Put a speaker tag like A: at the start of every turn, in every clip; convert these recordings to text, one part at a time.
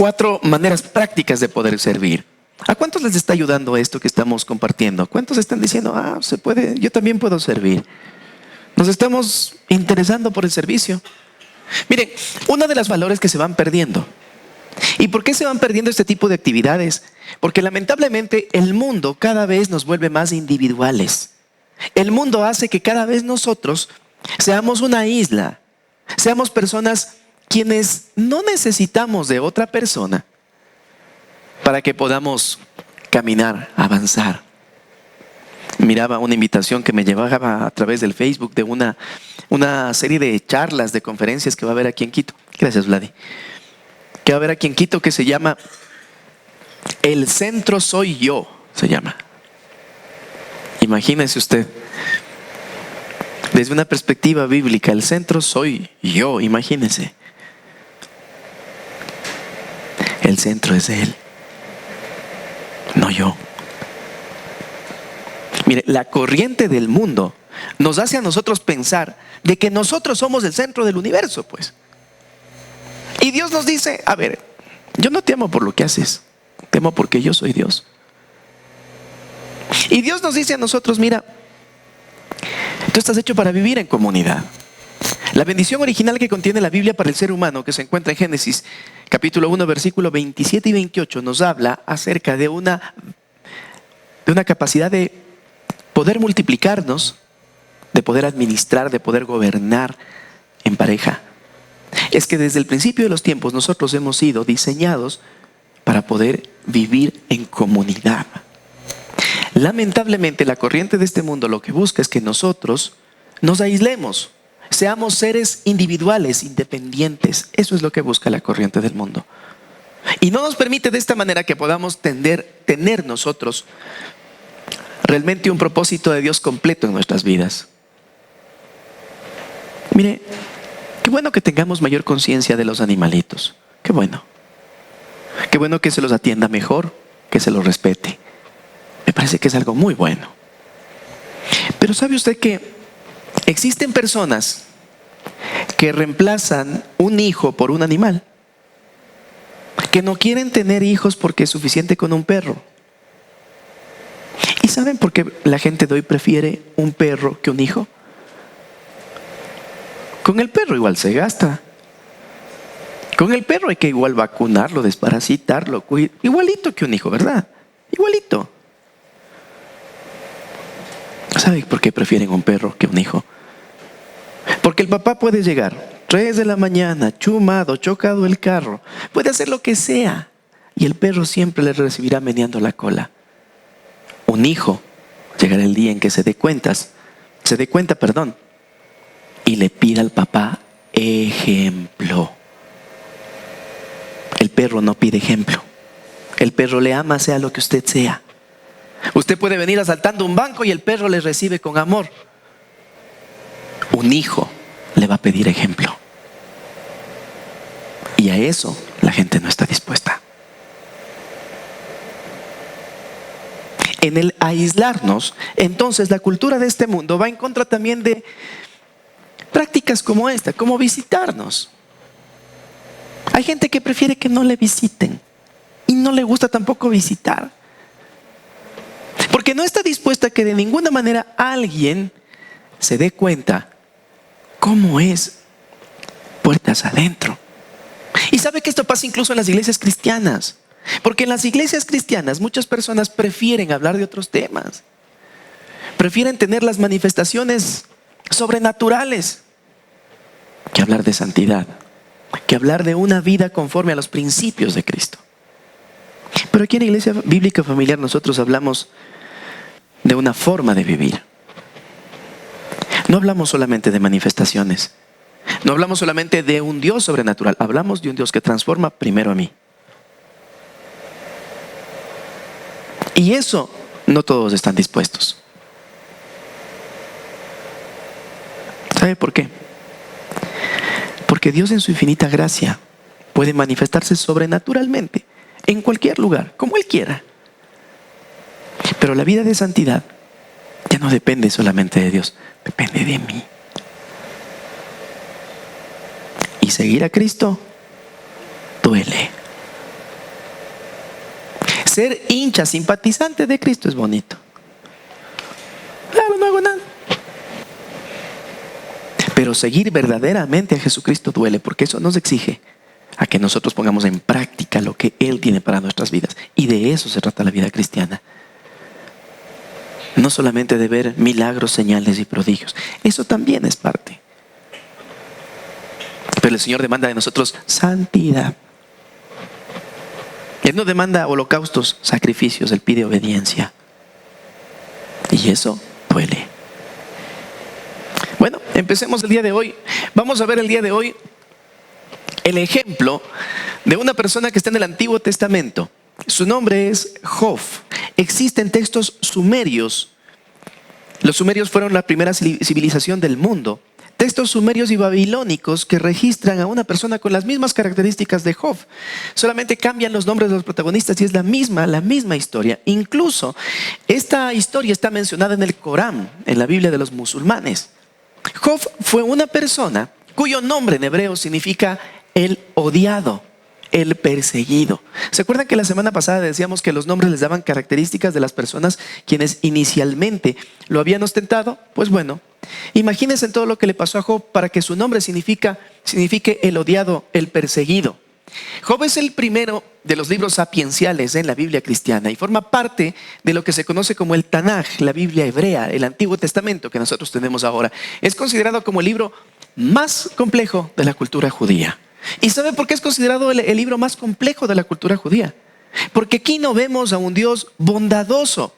A: 4 maneras prácticas de poder servir. ¿A cuántos les está ayudando esto que estamos compartiendo? ¿Cuántos están diciendo, se puede, yo también puedo servir? Nos estamos interesando por el servicio. Miren, uno de los valores que se van perdiendo. ¿Y por qué se van perdiendo este tipo de actividades? Porque lamentablemente el mundo cada vez nos vuelve más individuales. El mundo hace que cada vez nosotros seamos una isla, seamos personas quienes no necesitamos de otra persona para que podamos caminar, avanzar. Miraba una invitación que me llevaba a través del Facebook de una serie de charlas, de conferencias que va a haber aquí en Quito. Gracias, Vladi. Que va a haber aquí en Quito, que se llama El Centro Soy Yo, se llama. Imagínese usted, desde una perspectiva bíblica, el centro soy yo, imagínese. El centro es Él, no yo. Mire, la corriente del mundo nos hace a nosotros pensar de que nosotros somos el centro del universo, pues. Y Dios nos dice, a ver, yo no te amo por lo que haces, te amo porque yo soy Dios. Y Dios nos dice a nosotros, mira, tú estás hecho para vivir en comunidad. La bendición original que contiene la Biblia para el ser humano, que se encuentra en Génesis capítulo 1, versículo 27 y 28, nos habla acerca de una capacidad de poder multiplicarnos, de poder administrar, de poder gobernar en pareja. Es que desde el principio de los tiempos nosotros hemos sido diseñados para poder vivir en comunidad. Lamentablemente la corriente de este mundo lo que busca es que nosotros nos aislemos, seamos seres individuales, independientes. Eso es lo que busca la corriente del mundo. Y no nos permite de esta manera que podamos tener nosotros realmente un propósito de Dios completo en nuestras vidas. Mire, qué bueno que tengamos mayor conciencia de los animalitos. Qué bueno. Qué bueno que se los atienda mejor, que se los respete. Me parece que es algo muy bueno. Pero ¿sabe usted que existen personas que reemplazan un hijo por un animal? Que no quieren tener hijos porque es suficiente con un perro. ¿Y saben por qué la gente de hoy prefiere un perro que un hijo? Con el perro igual se gasta. Con el perro hay que igual vacunarlo, desparasitarlo, igualito que un hijo, ¿verdad? Igualito. ¿Sabe por qué prefieren un perro que un hijo? Porque el papá puede llegar 3 de la mañana, chumado, chocado el carro, puede hacer lo que sea, y el perro siempre le recibirá meneando la cola. Un hijo llegará el día en que se dé cuenta, y le pida al papá ejemplo. El perro no pide ejemplo. El perro le ama sea lo que usted sea. Usted puede venir asaltando un banco y el perro le recibe con amor. Un hijo le va a pedir ejemplo. Y a eso la gente no está dispuesta. En el aislarnos, entonces la cultura de este mundo va en contra también de prácticas como esta, como visitarnos. Hay gente que prefiere que no le visiten y no le gusta tampoco visitar, porque no está dispuesta a que de ninguna manera alguien se dé cuenta cómo es puertas adentro. Y sabe que esto pasa incluso en las iglesias cristianas, porque en las iglesias cristianas muchas personas prefieren hablar de otros temas, prefieren tener las manifestaciones sobrenaturales que hablar de santidad, que hablar de una vida conforme a los principios de Cristo. Pero aquí en la Iglesia Bíblica Familiar nosotros hablamos de una forma de vivir. No hablamos solamente de manifestaciones, no hablamos solamente de un Dios sobrenatural, hablamos de un Dios que transforma primero a mí. Y eso no todos están dispuestos. ¿Sabe por qué? Porque Dios en su infinita gracia puede manifestarse sobrenaturalmente en cualquier lugar, como Él quiera. Pero la vida de santidad ya no depende solamente de Dios, depende de mí. Y seguir a Cristo duele. Ser hincha, simpatizante de Cristo es bonito. Claro, no hago nada. Pero seguir verdaderamente a Jesucristo duele, porque eso nos exige a que nosotros pongamos en práctica lo que Él tiene para nuestras vidas. Y de eso se trata la vida cristiana. No solamente de ver milagros, señales y prodigios. Eso también es parte. Pero el Señor demanda de nosotros santidad. Él no demanda holocaustos, sacrificios, Él pide obediencia. Y eso duele. Bueno, empecemos el día de hoy. Vamos a ver el día de hoy el ejemplo de una persona que está en el Antiguo Testamento. Su nombre es Job. Existen textos sumerios. Los sumerios fueron la primera civilización del mundo. Textos sumerios y babilónicos que registran a una persona con las mismas características de Job. Solamente cambian los nombres de los protagonistas y es la misma historia. Incluso esta historia está mencionada en el Corán, en la Biblia de los musulmanes. Job fue una persona cuyo nombre en hebreo significa el odiado, el perseguido. ¿Se acuerdan que la semana pasada decíamos que los nombres les daban características de las personas quienes inicialmente lo habían ostentado? Pues bueno, imagínense todo lo que le pasó a Job para que su nombre signifique el odiado, el perseguido. Job es el primero de los libros sapienciales en la Biblia cristiana y forma parte de lo que se conoce como el Tanaj, la Biblia hebrea, el Antiguo Testamento que nosotros tenemos ahora. Es considerado como el libro más complejo de la cultura judía. ¿Y sabe por qué es considerado el libro más complejo de la cultura judía? Porque aquí no vemos a un Dios bondadoso.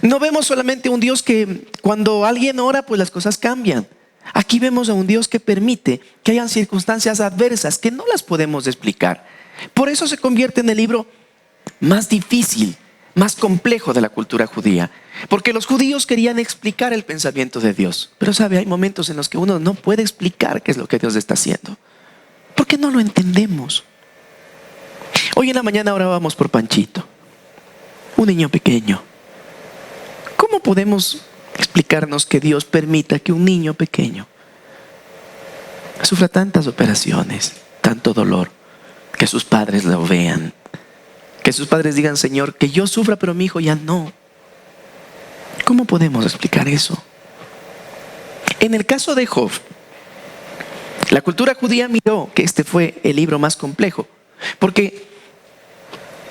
A: No vemos solamente un Dios que cuando alguien ora, pues las cosas cambian. Aquí vemos a un Dios que permite que hayan circunstancias adversas que no las podemos explicar. Por eso se convierte en el libro más difícil, más complejo de la cultura judía. Porque los judíos querían explicar el pensamiento de Dios. Pero sabe, hay momentos en los que uno no puede explicar qué es lo que Dios está haciendo. Porque no lo entendemos. Hoy en la mañana orábamos por Panchito, un niño pequeño. ¿Cómo podemos explicarnos que Dios permita que un niño pequeño sufra tantas operaciones, tanto dolor, que sus padres lo vean, que sus padres digan, Señor, que yo sufra pero mi hijo ya no? ¿Cómo podemos explicar eso? En el caso de Job, la cultura judía miró que este fue el libro más complejo, porque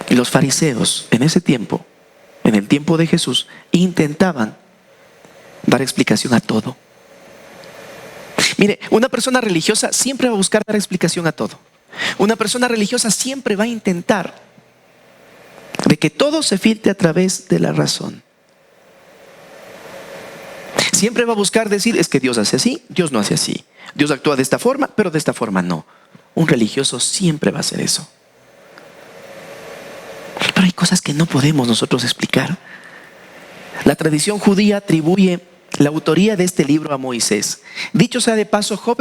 A: los fariseos en ese tiempo, en el tiempo de Jesús, intentaban dar explicación a todo. Mire, una persona religiosa siempre va a buscar dar explicación a todo. Una persona religiosa siempre va a intentar de que todo se filtre a través de la razón. Siempre va a buscar decir, es que Dios hace así, Dios no hace así. Dios actúa de esta forma, pero de esta forma no. Un religioso siempre va a hacer eso. Pero hay cosas que no podemos nosotros explicar. La tradición judía atribuye la autoría de este libro a Moisés. Dicho sea de paso, Job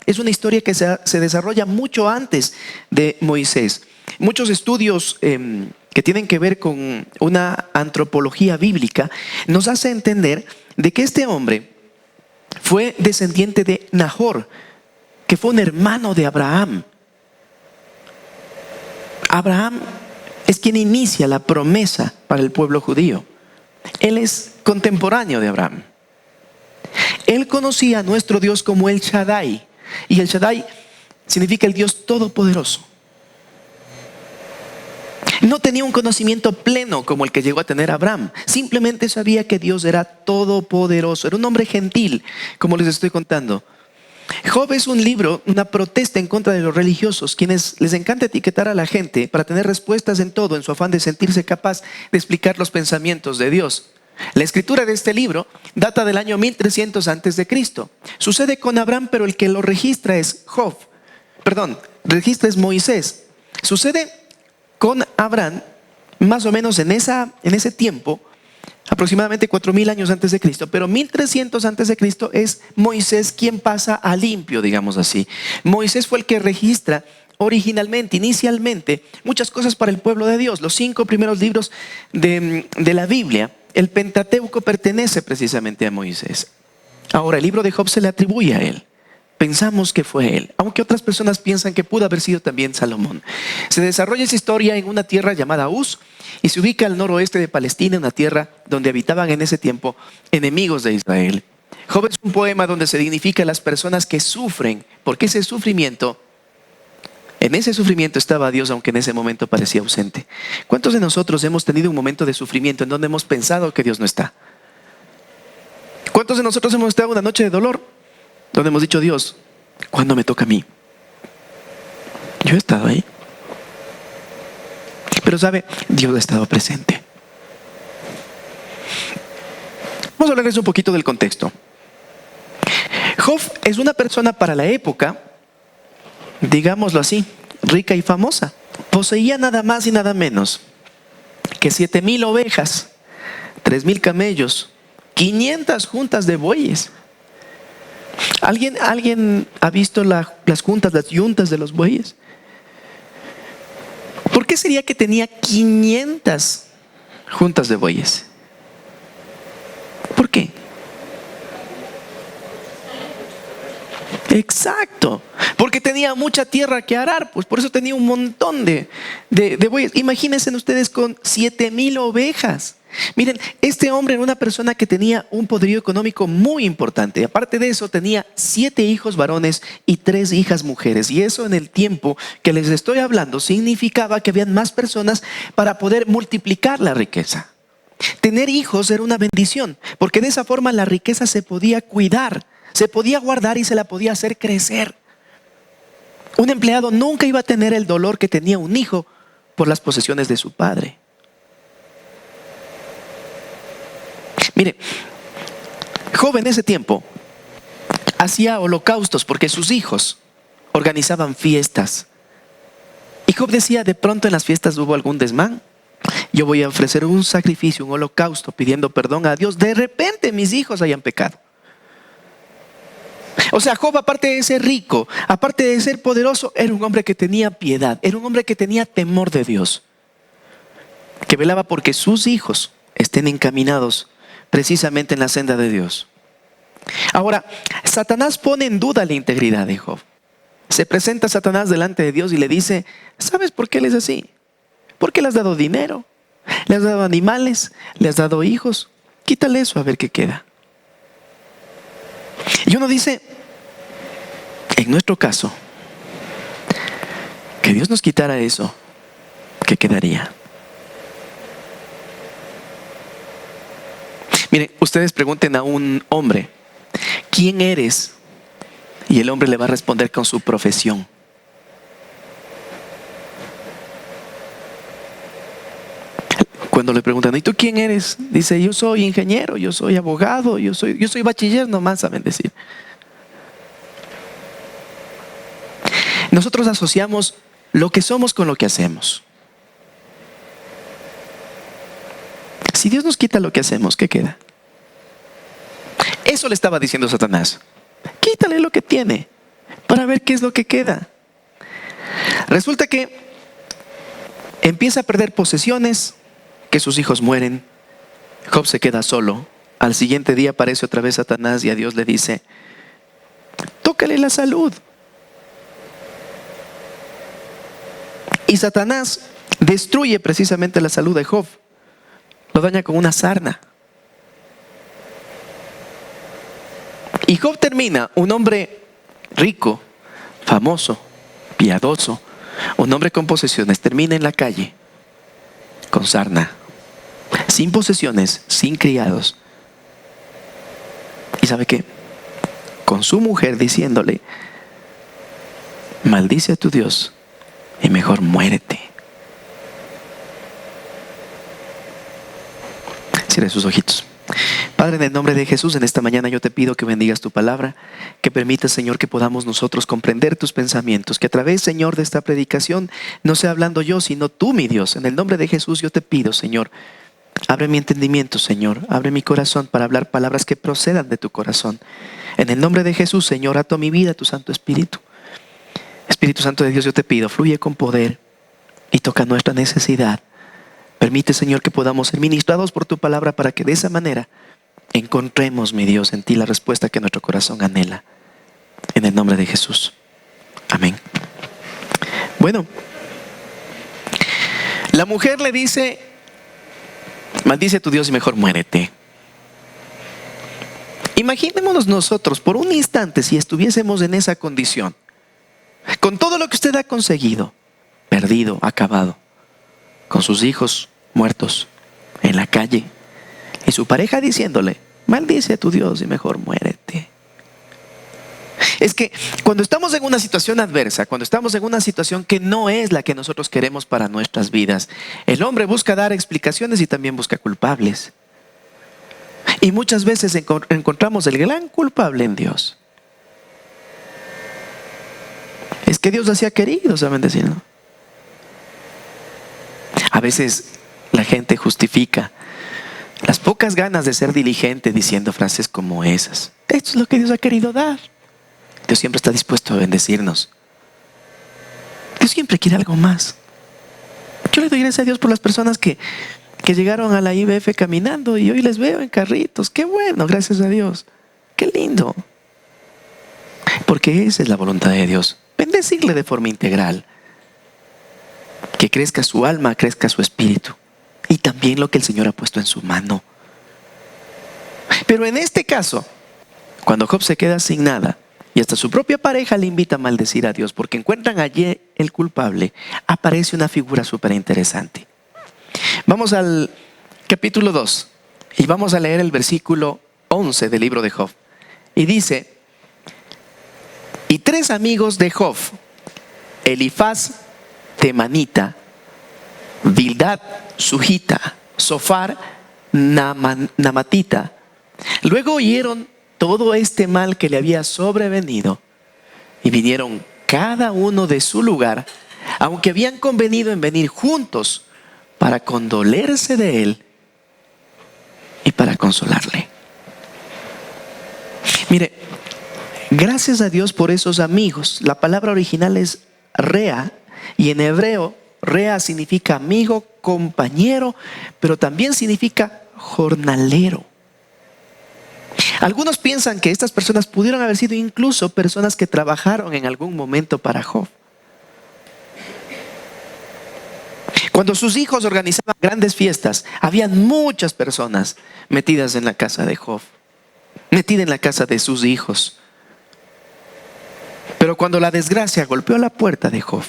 A: es una historia que se desarrolla mucho antes de Moisés. Muchos estudios que tienen que ver con una antropología bíblica nos hace entender de que este hombre fue descendiente de Nahor, que fue un hermano de Abraham. Abraham es quien inicia la promesa para el pueblo judío. Él es contemporáneo de Abraham. Él conocía a nuestro Dios como el Shaddai. Y el Shaddai significa el Dios todopoderoso. No tenía un conocimiento pleno como el que llegó a tener Abraham. Simplemente sabía que Dios era todopoderoso. Era un hombre gentil, como les estoy contando. Job es un libro, una protesta en contra de los religiosos, quienes les encanta etiquetar a la gente para tener respuestas en todo, en su afán de sentirse capaz de explicar los pensamientos de Dios. La escritura de este libro data del año 1300 antes de Cristo. Sucede con Abraham, pero el que lo registra es Moisés. Sucede con Abraham más o menos en ese tiempo, aproximadamente 4000 años antes de Cristo, pero 1300 antes de Cristo es Moisés quien pasa a limpio, digamos así. Moisés fue el que registra inicialmente, muchas cosas para el pueblo de Dios. Los 5 primeros libros de la Biblia, el Pentateuco, pertenece precisamente a Moisés. Ahora, el libro de Job se le atribuye a él. pensamos que fue él, aunque otras personas piensan que pudo haber sido también Salomón. Se desarrolla esa historia en una tierra llamada Uz y se ubica al noroeste de Palestina, una tierra donde habitaban en ese tiempo enemigos de Israel. Job es un poema donde se dignifica a las personas que sufren, porque en ese sufrimiento estaba Dios, aunque en ese momento parecía ausente. ¿Cuántos de nosotros hemos tenido un momento de sufrimiento en donde hemos pensado que Dios no está? ¿Cuántos de nosotros hemos estado en una noche de dolor donde hemos dicho, Dios, ¿cuándo me toca a mí? Yo he estado ahí. Pero sabe, Dios ha estado presente. Vamos a hablarles un poquito del contexto. Job es una persona para la época, digámoslo así, rica y famosa. Poseía nada más y nada menos que 7,000 ovejas, 3,000 camellos, 500 juntas de bueyes. ¿Alguien ha visto las juntas, las yuntas de los bueyes? ¿Por qué sería que tenía 500 juntas de bueyes? ¿Por qué? Exacto, porque tenía mucha tierra que arar, pues por eso tenía un montón de bueyes. Imagínense ustedes con 7,000 ovejas. Miren, este hombre era una persona que tenía un poderío económico muy importante. Aparte de eso, tenía 7 hijos varones y 3 hijas mujeres. Y eso en el tiempo que les estoy hablando significaba que habían más personas para poder multiplicar la riqueza. Tener hijos era una bendición, porque de esa forma la riqueza se podía cuidar, se podía guardar y se la podía hacer crecer. Un empleado nunca iba a tener el dolor que tenía un hijo por las posesiones de su padre. Mire, Job en ese tiempo hacía holocaustos porque sus hijos organizaban fiestas. Y Job decía, de pronto en las fiestas hubo algún desmán. Yo voy a ofrecer un sacrificio, un holocausto, pidiendo perdón a Dios. De repente mis hijos hayan pecado. O sea, Job, aparte de ser rico, aparte de ser poderoso, era un hombre que tenía piedad, era un hombre que tenía temor de Dios, que velaba porque sus hijos estén encaminados precisamente en la senda de Dios. Ahora, Satanás pone en duda la integridad de Job. Se presenta Satanás delante de Dios y le dice, ¿sabes por qué él es así? Porque le has dado dinero, le has dado animales, le has dado hijos. Quítale eso a ver qué queda. Y uno dice, en nuestro caso, que Dios nos quitara eso, ¿qué quedaría? Miren, ustedes pregunten a un hombre, ¿quién eres? Y el hombre le va a responder con su profesión. Cuando le preguntan, ¿y tú quién eres? Dice, yo soy ingeniero, yo soy abogado, yo soy bachiller nomás, saben decir. Nosotros asociamos lo que somos con lo que hacemos. Si Dios nos quita lo que hacemos, ¿qué queda? Eso le estaba diciendo Satanás. Quítale lo que tiene para ver qué es lo que queda. Resulta que empieza a perder posesiones, que sus hijos mueren. Job se queda solo. Al siguiente día aparece otra vez Satanás y a Dios le dice, tócale la salud. Y Satanás destruye precisamente la salud de Job. Lo daña con una sarna. Y Job termina, un hombre rico, famoso, piadoso, un hombre con posesiones, termina en la calle con sarna, sin posesiones, sin criados. ¿Y sabe qué? Con su mujer diciéndole, maldice a tu Dios y mejor muérete. Cierre sus ojitos. Padre, en el nombre de Jesús, en esta mañana yo te pido que bendigas tu palabra, que permitas, Señor, que podamos nosotros comprender tus pensamientos, que a través, Señor, de esta predicación no sea hablando yo, sino tú, mi Dios. En el nombre de Jesús yo te pido, Señor, abre mi entendimiento, Señor, abre mi corazón para hablar palabras que procedan de tu corazón. En el nombre de Jesús, Señor, ato mi vida a tu Santo Espíritu. Espíritu Santo de Dios, yo te pido, fluye con poder y toca nuestra necesidad. Permite, Señor, que podamos ser ministrados por tu palabra para que de esa manera encontremos, mi Dios, en ti la respuesta que nuestro corazón anhela. en el nombre de Jesús. Amén. Bueno, la mujer le dice: maldice a tu Dios y mejor muérete. Imaginémonos nosotros por un instante si estuviésemos en esa condición, con todo lo que usted ha conseguido, perdido, acabado, con sus hijos muertos en la calle, y su pareja diciéndole: maldice a tu Dios y mejor muérete. Es que cuando estamos en una situación adversa, cuando estamos en una situación que no es la que nosotros queremos para nuestras vidas, el hombre busca dar explicaciones y también busca culpables. Y muchas veces encontramos el gran culpable en Dios. Es que Dios así ha querido, ¿saben decir, no? A veces la gente justifica las pocas ganas de ser diligente diciendo frases como esas: esto es lo que Dios ha querido dar. Dios siempre está dispuesto a bendecirnos. Dios siempre quiere algo más. Yo le doy gracias a Dios por las personas que llegaron a la IBF caminando y hoy les veo en carritos. Qué bueno, gracias a Dios. Qué lindo. Porque esa es la voluntad de Dios: bendecirle de forma integral. Que crezca su alma, crezca su espíritu. Y también lo que el Señor ha puesto en su mano. Pero en este caso, cuando Job se queda sin nada y hasta su propia pareja le invita a maldecir a Dios porque encuentran allí el culpable, aparece una figura súper interesante. Vamos al capítulo 2 y vamos a leer el versículo 11 del libro de Job. Y dice: y 3 amigos de Job, Elifaz temanita, Bildad sujita, Zofar namatita, luego oyeron todo este mal que le había sobrevenido y vinieron cada uno de su lugar, aunque habían convenido en venir juntos para condolerse de él y para consolarle. Mire, gracias a Dios por esos amigos. La palabra original es rea, y en hebreo rea significa amigo, compañero, pero también significa jornalero. Algunos piensan que estas personas pudieron haber sido incluso personas que trabajaron en algún momento para Job. Cuando sus hijos organizaban grandes fiestas, habían muchas personas metidas en la casa de Job, metidas en la casa de sus hijos. Pero cuando la desgracia golpeó la puerta de Job,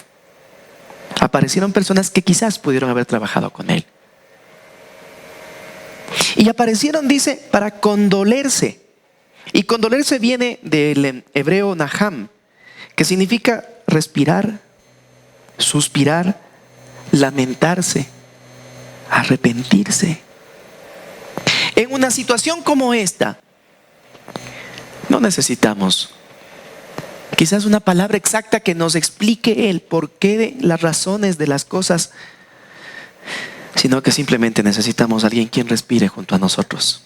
A: aparecieron personas que quizás pudieron haber trabajado con él. Y aparecieron, dice, para condolerse. Y condolerse viene del hebreo naham, que significa respirar, suspirar, lamentarse, arrepentirse. En una situación como esta, no necesitamos quizás una palabra exacta que nos explique el porqué de las razones de las cosas, sino que simplemente necesitamos a alguien quien respire junto a nosotros.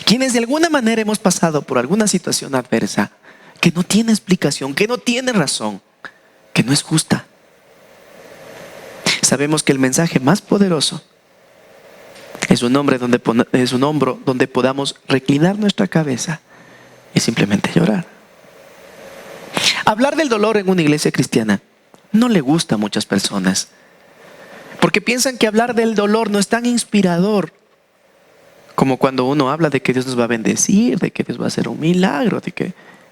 A: Quienes de alguna manera hemos pasado por alguna situación adversa que no tiene explicación, que no tiene razón, que no es justa. Sabemos que el mensaje más poderoso es un hombro donde podamos reclinar nuestra cabeza y simplemente llorar. Hablar del dolor en una iglesia cristiana no le gusta a muchas personas, porque piensan que hablar del dolor no es tan inspirador como cuando uno habla de que Dios nos va a bendecir, de que Dios va a hacer un milagro,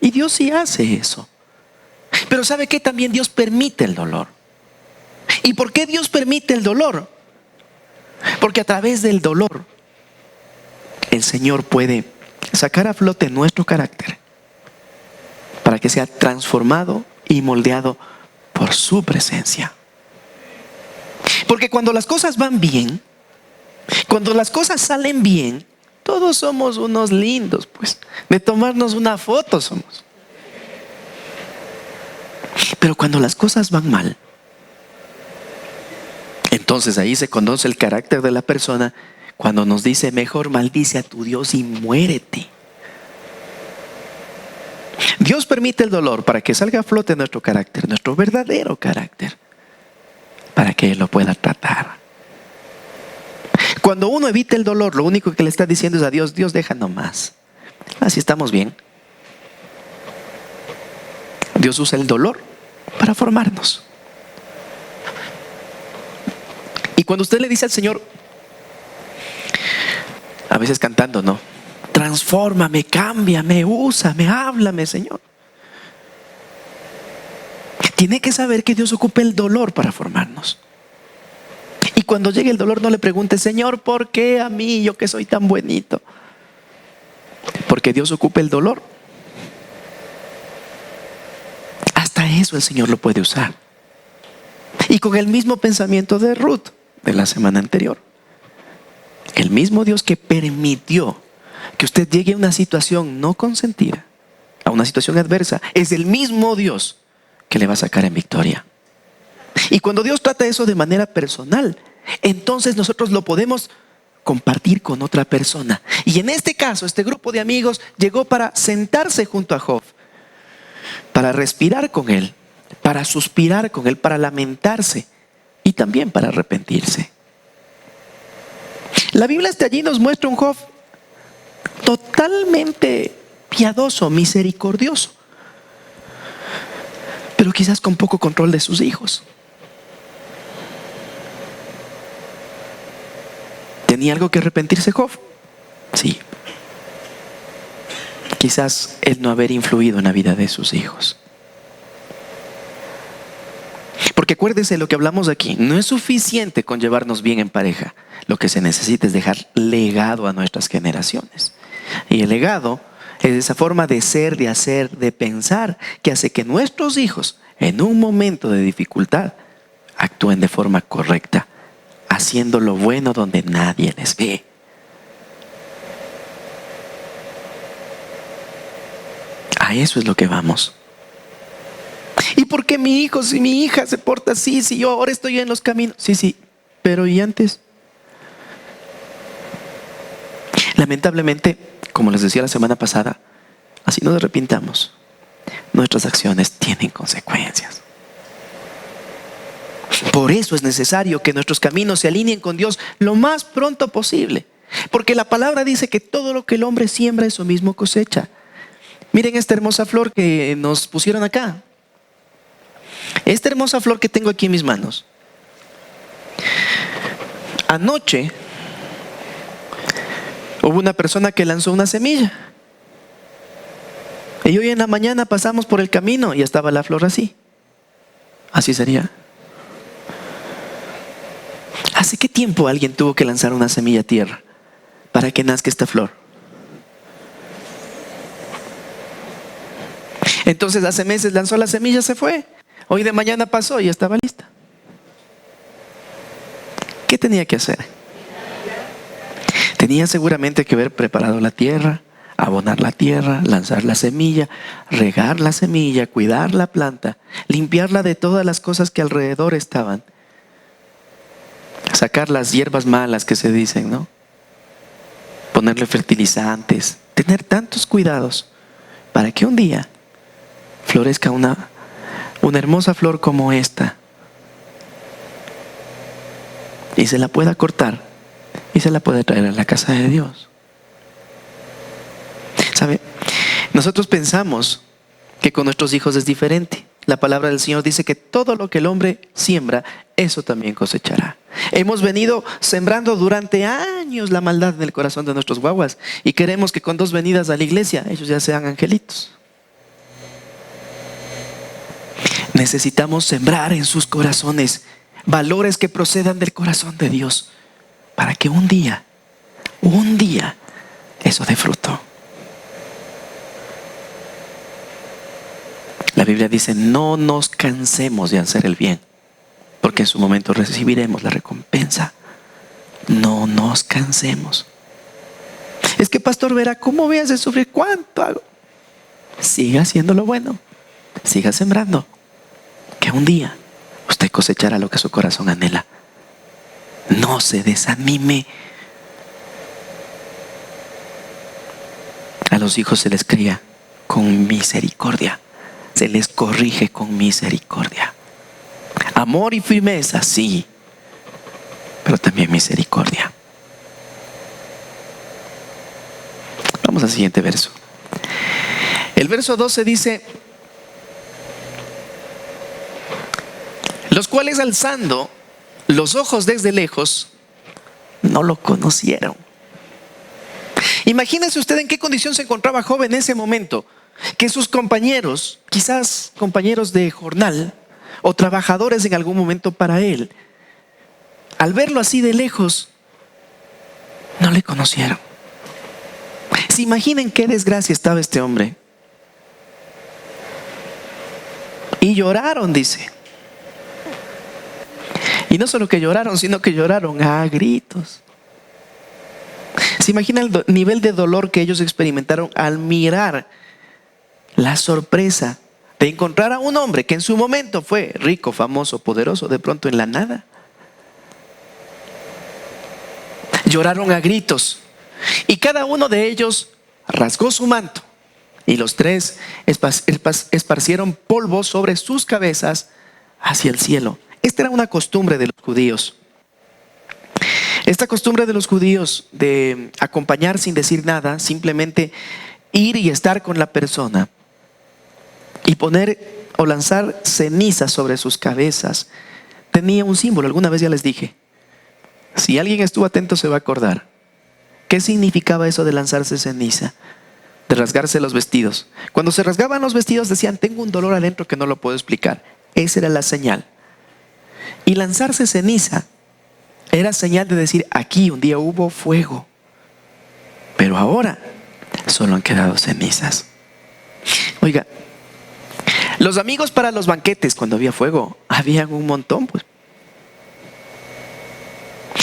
A: y Dios sí hace eso. Pero ¿sabe qué? También Dios permite el dolor. ¿Y por qué Dios permite el dolor? Porque a través del dolor el Señor puede sacar a flote nuestro carácter para que sea transformado y moldeado por su presencia. Porque cuando las cosas van bien, cuando las cosas salen bien, todos somos unos lindos, pues, de tomarnos una foto somos. Pero cuando las cosas van mal, entonces ahí se conoce el carácter de la persona, cuando nos dice: mejor maldice a tu Dios y muérete. Dios permite el dolor para que salga a flote nuestro carácter, nuestro verdadero carácter, para que Él lo pueda tratar. Cuando uno evita el dolor, lo único que le está diciendo es a Dios: Dios, deja nomás. Así estamos bien. Dios usa el dolor para formarnos. Y cuando usted le dice al Señor, a veces cantando, ¿no? Transfórmame, cámbiame, úsame, háblame, Señor. Tiene que saber que Dios ocupa el dolor para formarnos. Y cuando llegue el dolor, no le pregunte, Señor, ¿por qué a mí, yo que soy tan buenito? Porque Dios ocupa el dolor. Hasta eso el Señor lo puede usar. Y con el mismo pensamiento de Ruth de la semana anterior. El mismo Dios que permitió que usted llegue a una situación no consentida, a una situación adversa, es el mismo Dios que le va a sacar en victoria. Y cuando Dios trata eso de manera personal, entonces nosotros lo podemos compartir con otra persona. Y en este caso, este grupo de amigos llegó para sentarse junto a Job, para respirar con él, para suspirar con él, para lamentarse y también para arrepentirse. La Biblia hasta allí nos muestra un Job totalmente piadoso, misericordioso, pero quizás con poco control de sus hijos. ¿Tenía algo que arrepentirse Job? Sí. Quizás el no haber influido en la vida de sus hijos. Porque acuérdese lo que hablamos aquí, no es suficiente con llevarnos bien en pareja. Lo que se necesita es dejar legado a nuestras generaciones. Y el legado es esa forma de ser, de hacer, de pensar, que hace que nuestros hijos, en un momento de dificultad, actúen de forma correcta, haciendo lo bueno donde nadie les ve. A eso es lo que vamos. ¿Y por qué mi hijo, si mi hija se porta así, si yo ahora estoy en los caminos? Sí, pero ¿y antes? Lamentablemente, como les decía la semana pasada, así nos arrepintamos. Nuestras acciones tienen consecuencias. Por eso es necesario que nuestros caminos se alineen con Dios lo más pronto posible. Porque la palabra dice que todo lo que el hombre siembra, eso mismo cosecha. Miren esta hermosa flor que nos pusieron acá. Esta hermosa flor que tengo aquí en mis manos. Anoche hubo una persona que lanzó una semilla. Y hoy en la mañana pasamos por el camino y estaba la flor así. Así sería. ¿Hace qué tiempo alguien tuvo que lanzar una semilla a tierra para que nazca esta flor? Entonces hace meses lanzó la semilla, se fue. Hoy de mañana pasó y estaba lista. ¿Qué tenía que hacer? Tenía seguramente que haber preparado la tierra, abonar la tierra, lanzar la semilla, regar la semilla, cuidar la planta, limpiarla de todas las cosas que alrededor estaban, sacar las hierbas malas que se dicen, ¿no? Ponerle fertilizantes, tener tantos cuidados para que un día florezca una hermosa flor como esta y se la pueda cortar y se la pueda traer a la casa de Dios. ¿Sabe? Nosotros pensamos que con nuestros hijos es diferente. La palabra del Señor dice que todo lo que el hombre siembra, eso también cosechará. Hemos venido sembrando durante años la maldad en el corazón de nuestros guaguas y queremos que con 2 venidas a la iglesia ellos ya sean angelitos. Necesitamos sembrar en sus corazones valores que procedan del corazón de Dios para que un día eso dé fruto. La Biblia dice, no nos cansemos de hacer el bien, porque en su momento recibiremos la recompensa. No nos cansemos. Es que pastor Vera, ¿cómo voy a hacer sufrir? ¿Cuánto hago? Siga haciendo lo bueno, siga sembrando, que un día usted cosechará lo que su corazón anhela. No se desanime. A los hijos se les cría con misericordia, se les corrige con misericordia. Amor y firmeza, sí, pero también misericordia. Vamos a al siguiente verso. El verso 12 dice: los cuales alzando los ojos desde lejos, no lo conocieron. Imagínense usted en qué condición se encontraba Job en ese momento, que sus compañeros, quizás compañeros de jornal o trabajadores en algún momento para él, al verlo así de lejos, no le conocieron. ¿Se imaginan qué desgracia estaba este hombre? Y lloraron, dice. Y no solo que lloraron, sino que lloraron a gritos. ¿Se imagina el nivel de dolor que ellos experimentaron al mirar la sorpresa de encontrar a un hombre que en su momento fue rico, famoso, poderoso, de pronto en la nada? Lloraron a gritos y cada uno de ellos rasgó su manto y los tres esparcieron polvo sobre sus cabezas hacia el cielo. Esta era una costumbre de los judíos. Esta costumbre de los judíos de acompañar sin decir nada, simplemente ir y estar con la persona y poner o lanzar cenizas sobre sus cabezas, tenía un símbolo. Alguna vez ya les dije, si alguien estuvo atento se va a acordar. ¿Qué significaba eso de lanzarse ceniza? De rasgarse los vestidos. Cuando se rasgaban los vestidos decían: tengo un dolor adentro que no lo puedo explicar. Esa era la señal. Y lanzarse ceniza era señal de decir: aquí un día hubo fuego, pero ahora solo han quedado cenizas. Oiga, los amigos para los banquetes, cuando había fuego, habían un montón, pues.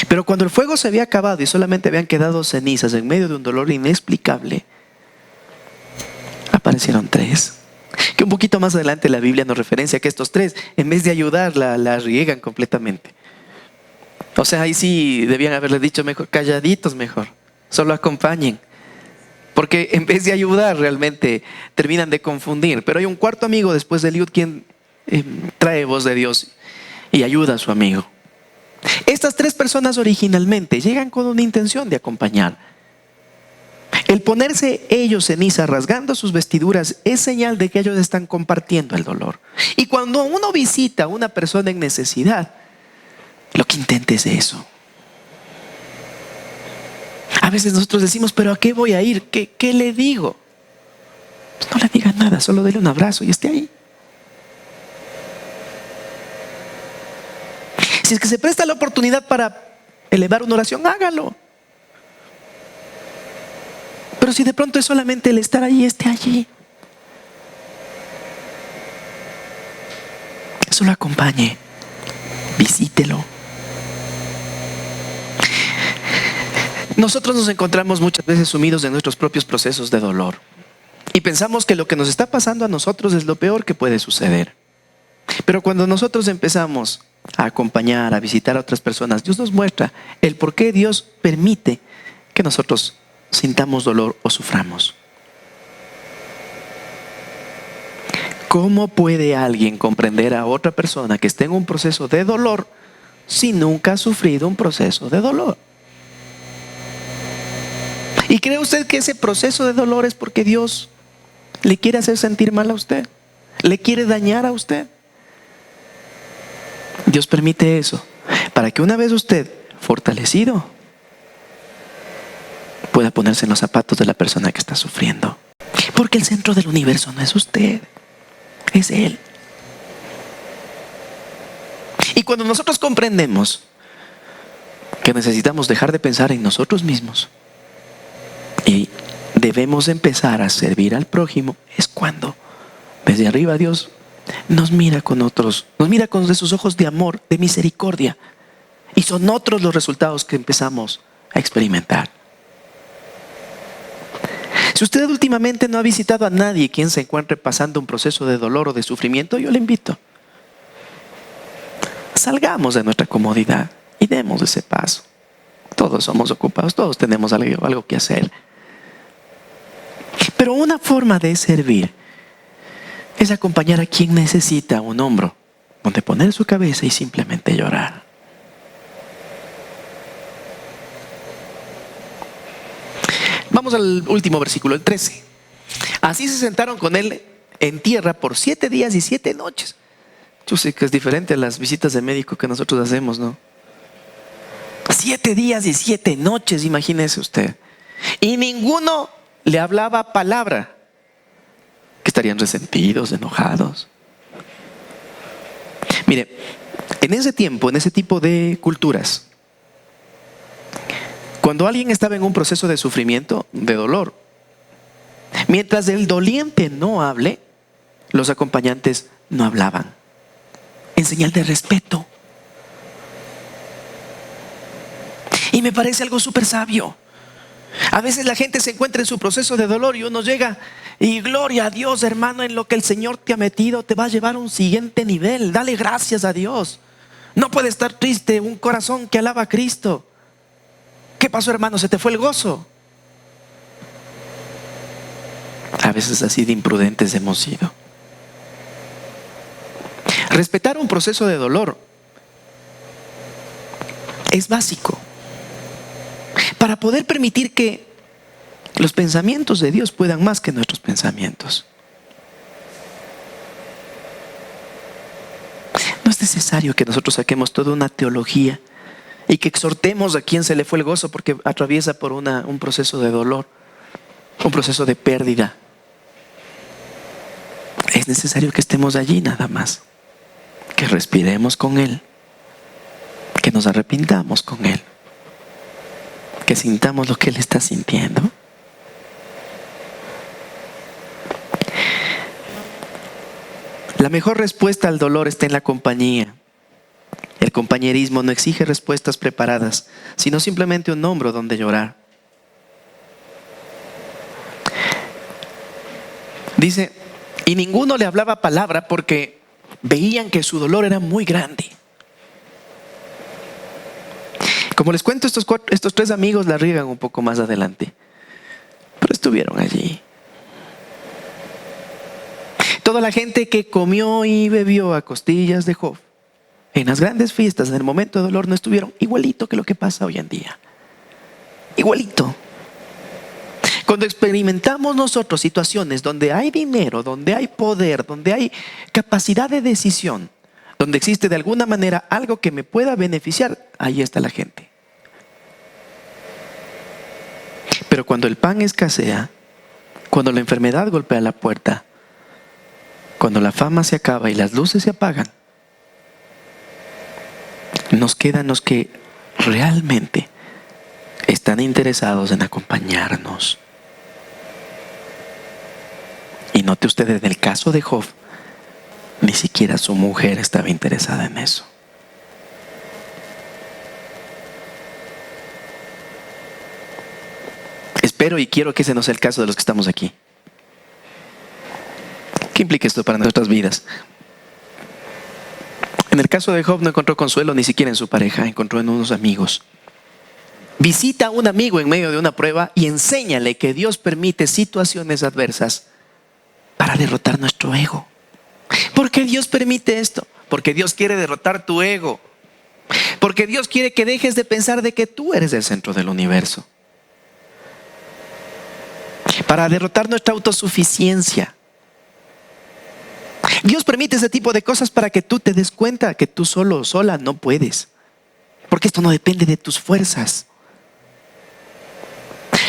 A: Pero cuando el fuego se había acabado y solamente habían quedado cenizas en medio de un dolor inexplicable, aparecieron tres. Que un poquito más adelante la Biblia nos referencia que estos tres, en vez de ayudar, la riegan completamente. O sea, ahí sí debían haberle dicho mejor, calladitos mejor, solo acompañen. Porque en vez de ayudar realmente terminan de confundir. Pero hay un cuarto amigo después de Eliud quien trae voz de Dios y ayuda a su amigo. Estas tres personas originalmente llegan con una intención de acompañar. El ponerse ellos ceniza rasgando sus vestiduras es señal de que ellos están compartiendo el dolor. Y cuando uno visita a una persona en necesidad, lo que intente es eso. A veces nosotros decimos: ¿pero a qué voy a ir? ¿Qué le digo? Pues no le diga nada, solo dele un abrazo y esté ahí. Si es que se presta la oportunidad para elevar una oración, hágalo. Pero si de pronto es solamente el estar ahí, esté allí. Solo acompañe, visítelo. Nosotros nos encontramos muchas veces sumidos en nuestros propios procesos de dolor y pensamos que lo que nos está pasando a nosotros es lo peor que puede suceder. Pero cuando nosotros empezamos a acompañar, a visitar a otras personas, Dios nos muestra el por qué Dios permite que nosotros sintamos dolor o suframos. ¿Cómo puede alguien comprender a otra persona que esté en un proceso de dolor si nunca ha sufrido un proceso de dolor? ¿Y cree usted que ese proceso de dolor es porque Dios le quiere hacer sentir mal a usted? ¿Le quiere dañar a usted? Dios permite eso para que una vez usted, fortalecido, pueda ponerse en los zapatos de la persona que está sufriendo. Porque el centro del universo no es usted, es Él. Y cuando nosotros comprendemos que necesitamos dejar de pensar en nosotros mismos y debemos empezar a servir al prójimo, es cuando desde arriba Dios nos mira con esos ojos de amor, de misericordia, y son otros los resultados que empezamos a experimentar. Si usted últimamente no ha visitado a nadie quien se encuentre pasando un proceso de dolor o de sufrimiento, yo le invito: salgamos de nuestra comodidad y demos ese paso. Todos somos ocupados, todos tenemos algo que hacer. Pero una forma de servir es acompañar a quien necesita un hombro donde poner su cabeza y simplemente llorar. Vamos al último versículo, el 13. Así se sentaron con él en tierra por 7 días y 7 noches. Yo sé que es diferente a las visitas de médico que nosotros hacemos, ¿no? 7 días y 7 noches, imagínese usted. Y ninguno le hablaba palabra. Que estarían resentidos, enojados. Mire, en ese tiempo, en ese tipo de culturas, cuando alguien estaba en un proceso de sufrimiento, de dolor, mientras el doliente no hable, los acompañantes no hablaban, en señal de respeto. Y me parece algo súper sabio. A veces la gente se encuentra en su proceso de dolor y uno llega y gloria a Dios, hermano, en lo que el Señor te ha metido te va a llevar a un siguiente nivel. Dale gracias a Dios. No puede estar triste un corazón que alaba a Cristo. ¿Qué pasó, hermano? ¿Se te fue el gozo? A veces así de imprudentes hemos sido. Respetar un proceso de dolor es básico para poder permitir que los pensamientos de Dios puedan más que nuestros pensamientos. No es necesario que nosotros saquemos toda una teología y que exhortemos a quien se le fue el gozo porque atraviesa por un proceso de dolor, un proceso de pérdida. Es necesario que estemos allí nada más, que respiremos con Él, que nos arrepintamos con Él, que sintamos lo que Él está sintiendo. La mejor respuesta al dolor está en la compañía. El compañerismo no exige respuestas preparadas, sino simplemente un hombro donde llorar. Dice, y ninguno le hablaba palabra porque veían que su dolor era muy grande. Como les cuento, estos 3 amigos la riegan un poco más adelante, pero estuvieron allí. Toda la gente que comió y bebió a costillas de Job en las grandes fiestas, en el momento de dolor, no estuvieron, igualito que lo que pasa hoy en día. Igualito. Cuando experimentamos nosotros situaciones donde hay dinero, donde hay poder, donde hay capacidad de decisión, donde existe de alguna manera algo que me pueda beneficiar, ahí está la gente. Pero cuando el pan escasea, cuando la enfermedad golpea la puerta, cuando la fama se acaba y las luces se apagan, nos quedan los que realmente están interesados en acompañarnos. Y note usted, en el caso de Job, ni siquiera su mujer estaba interesada en eso. Espero y quiero que ese no sea el caso de los que estamos aquí. ¿Qué implica esto para nuestras vidas? En el caso de Job no encontró consuelo ni siquiera en su pareja, encontró en unos amigos. Visita a un amigo en medio de una prueba y enséñale que Dios permite situaciones adversas para derrotar nuestro ego. ¿Por qué Dios permite esto? Porque Dios quiere derrotar tu ego. Porque Dios quiere que dejes de pensar de que tú eres el centro del universo. Para derrotar nuestra autosuficiencia. Dios permite ese tipo de cosas para que tú te des cuenta que tú solo o sola no puedes. Porque esto no depende de tus fuerzas.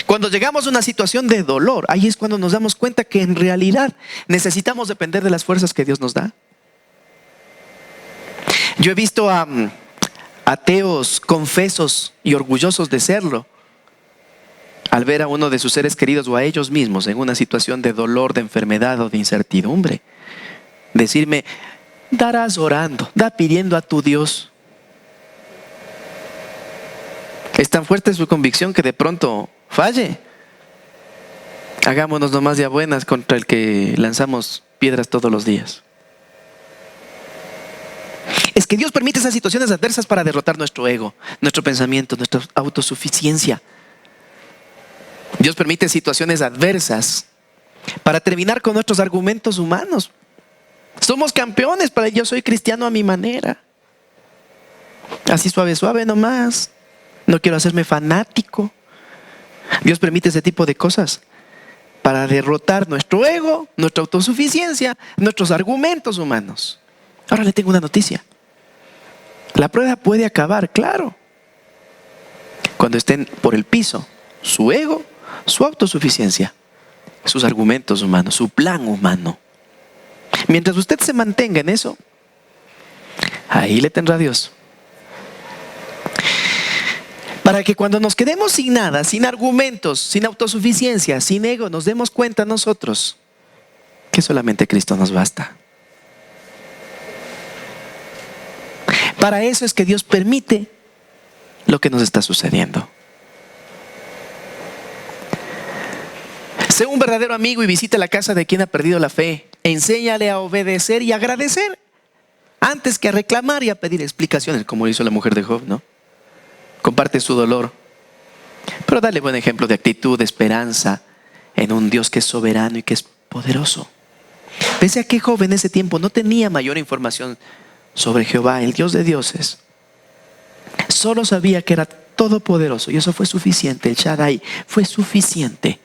A: Cuando llegamos a una situación de dolor, ahí es cuando nos damos cuenta que en realidad necesitamos depender de las fuerzas que Dios nos da. Yo he visto a ateos confesos y orgullosos de serlo, al ver a uno de sus seres queridos o a ellos mismos en una situación de dolor, de enfermedad o de incertidumbre, decirme, darás orando, da pidiendo a tu Dios. Es tan fuerte su convicción que de pronto falle. Hagámonos nomás ya buenas contra el que lanzamos piedras todos los días. Es que Dios permite esas situaciones adversas para derrotar nuestro ego, nuestro pensamiento, nuestra autosuficiencia. Dios permite situaciones adversas para terminar con nuestros argumentos humanos. Somos campeones para el yo soy cristiano a mi manera. Así suave, suave nomás. No quiero hacerme fanático. Dios permite ese tipo de cosas para derrotar nuestro ego, nuestra autosuficiencia, nuestros argumentos humanos. Ahora le tengo una noticia. La prueba puede acabar, claro, cuando estén por el piso su ego, su autosuficiencia, sus argumentos humanos, su plan humano. Mientras usted se mantenga en eso, ahí le tendrá Dios. Para que cuando nos quedemos sin nada, sin argumentos, sin autosuficiencia, sin ego, nos demos cuenta nosotros que solamente Cristo nos basta. Para eso es que Dios permite lo que nos está sucediendo. Sé un verdadero amigo y visita la casa de quien ha perdido la fe. Enséñale a obedecer y agradecer antes que a reclamar y a pedir explicaciones, como lo hizo la mujer de Job, ¿no? Comparte su dolor, pero dale buen ejemplo de actitud, de esperanza en un Dios que es soberano y que es poderoso. Pese a que Job en ese tiempo no tenía mayor información sobre Jehová, el Dios de dioses, solo sabía que era todopoderoso y eso fue suficiente. El Shaddai fue suficiente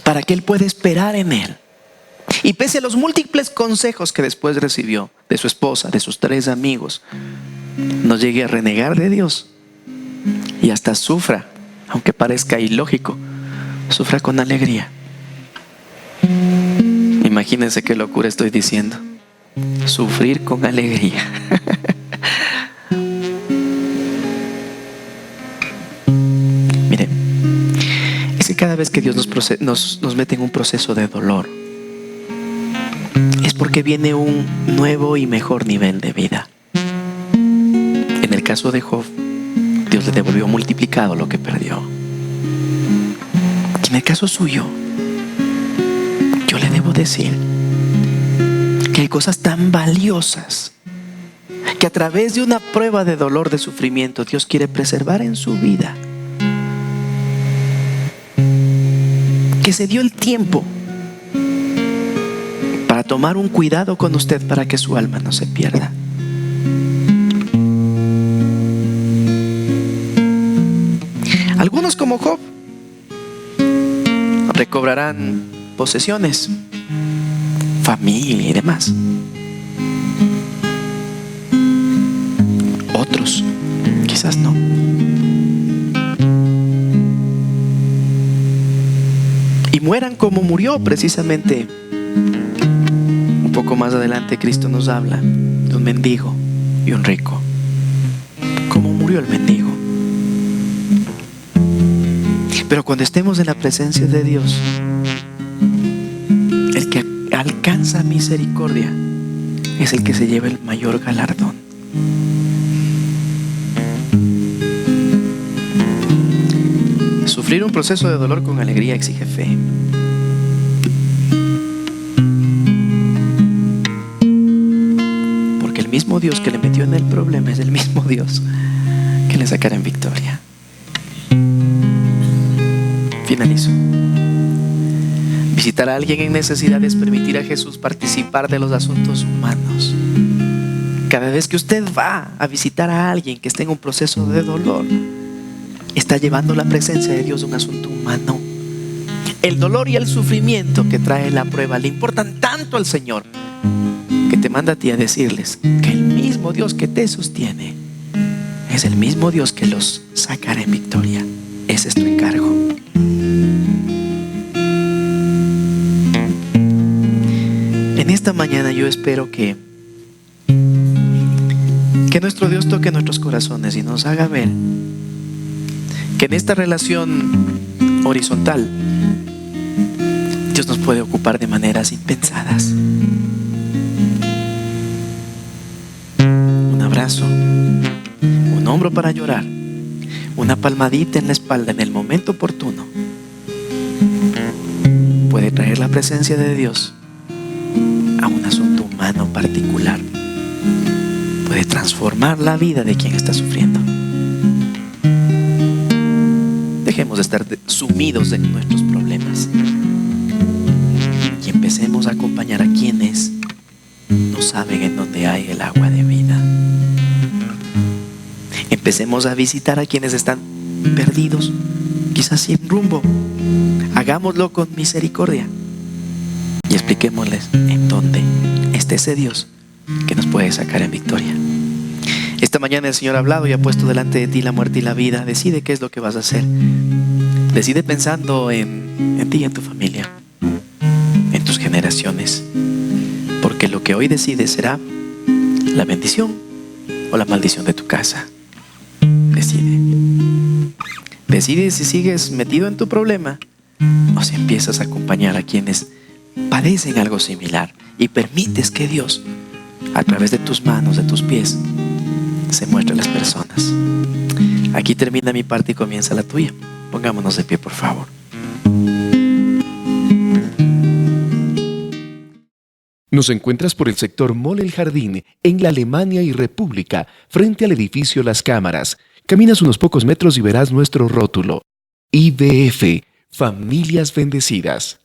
A: para que él pueda esperar en él. Y pese a los múltiples consejos que después recibió de su esposa, de sus 3 amigos, no llegue a renegar de Dios y hasta sufra, aunque parezca ilógico, sufra con alegría. Imagínense qué locura estoy diciendo. Sufrir con alegría. Miren, es que cada vez que Dios nos mete en un proceso de dolor, es porque viene un nuevo y mejor nivel de vida. En el caso de Job, Dios le devolvió multiplicado lo que perdió. Y en el caso suyo, yo le debo decir que hay cosas tan valiosas que a través de una prueba de dolor, de sufrimiento, Dios quiere preservar en su vida. Que se dio el tiempo para tomar un cuidado con usted para que su alma no se pierda. Algunos, como Job, recobrarán posesiones, familia y demás. Otros, quizás no. Y mueran como murió precisamente. Un poco más adelante Cristo nos habla de un mendigo y un rico. ¿Cómo murió el mendigo? Pero cuando estemos en la presencia de Dios, el que alcanza misericordia es el que se lleva el mayor galardón. Sufrir un proceso de dolor con alegría exige fe. Porque el mismo Dios que le metió en el problema es el mismo Dios que le sacará en victoria. Finalizo. Visitar a alguien en necesidad es permitir a Jesús participar de los asuntos humanos. Cada vez que usted va a visitar a alguien que esté en un proceso de dolor, está llevando la presencia de Dios a un asunto humano. El dolor y el sufrimiento que trae la prueba le importan tanto al Señor que te manda a ti a decirles que el mismo Dios que te sostiene es el mismo Dios que los sacará en victoria. Ese es tu encargo. En esta mañana yo espero que nuestro Dios toque nuestros corazones y nos haga ver que en esta relación horizontal Dios nos puede ocupar de maneras impensadas. Un abrazo, un hombro para llorar, una palmadita en la espalda en el momento oportuno puede traer la presencia de Dios a un asunto humano particular. Puede transformar la vida de quien está sufriendo. Dejemos de estar sumidos en nuestros problemas y empecemos a acompañar a quienes no saben en dónde hay el agua de vida. Empecemos a visitar a quienes están perdidos quizás sin rumbo. Hagámoslo con misericordia y expliquémosles en dónde está ese Dios que nos puede sacar en victoria. Esta mañana el Señor ha hablado y ha puesto delante de ti la muerte y la vida. Decide qué es lo que vas a hacer. Decide pensando en ti y en tu familia, en tus generaciones, porque lo que hoy decides será la bendición o la maldición de tu casa. Decide. Decide si sigues metido en tu problema o si empiezas a acompañar a quienes padecen algo similar y permites que Dios, a través de tus manos, de tus pies, se muestre a las personas. Aquí termina mi parte y comienza la tuya. Pongámonos de pie, por favor.
B: Nos encuentras por el sector Mall El Jardín, en la Alemania y República, frente al edificio Las Cámaras. Caminas unos pocos metros y verás nuestro rótulo. IBF, Familias Bendecidas.